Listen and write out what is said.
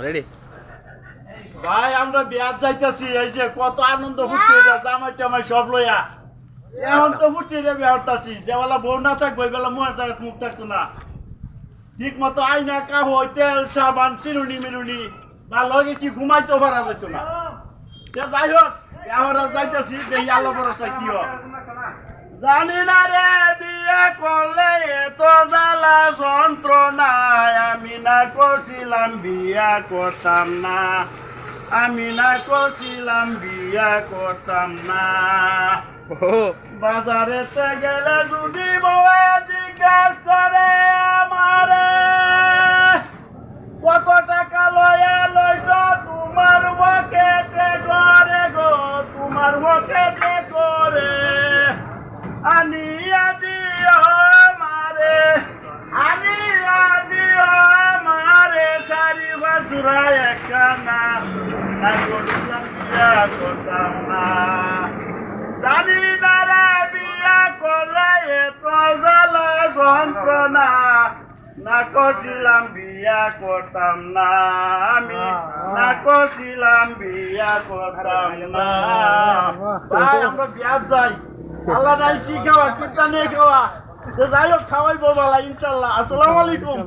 ready ভাই আমরা বিয়ার যাইতেছি এই যে কত আনন্দ ফুর্তি জামাই টামাই সব লইয়া এখন তো ফুর্তি রে বিয়ারতাছি যেবেলা বউ না থাকবো ওই বেলা মুখের জায়গায় মুখ থাকতো না ঠিক মতো আইনা কাহই তেল সাবান চিরুনি মিরুনি বা লগে কি ঘুমাইতে পারা যেত না যাই হোক আমরা যাইতেছি দেখি আল্লাহ ভরসা কি হয় জানি না রে বিয়ে করলে এত জ্বালা যন্ত্রণা আমি না করছিলাম বিয়া করতাম না আমি না করছিলাম বিয়া করতাম না বাজারেতে গেলে যদি বউয়ে জিজ্ঞাস করে আমারে কত টাকা লয়া লইছ তোমার বকেটে করে গো তোমার বকেটে করে আনিয়া দিও মারে আনিয়া দিও মারে সারি বাজুরা একখানা না করতাম বিয়া করতাম না জানি না রে বিয়া করলে এত জ্বালা যন্ত্রণা না করছিলাম বিয়া করতাম না আমি না করছিলাম বিয়া করতাম না ভাই আমরা বিয়া যাই আল্লাহ নাই কি খাওয়া কিতা নেই খাওয়া যাই হোক খাওয়াইবো বালা ইনশাল্লাহ আসসালামু আলাইকুম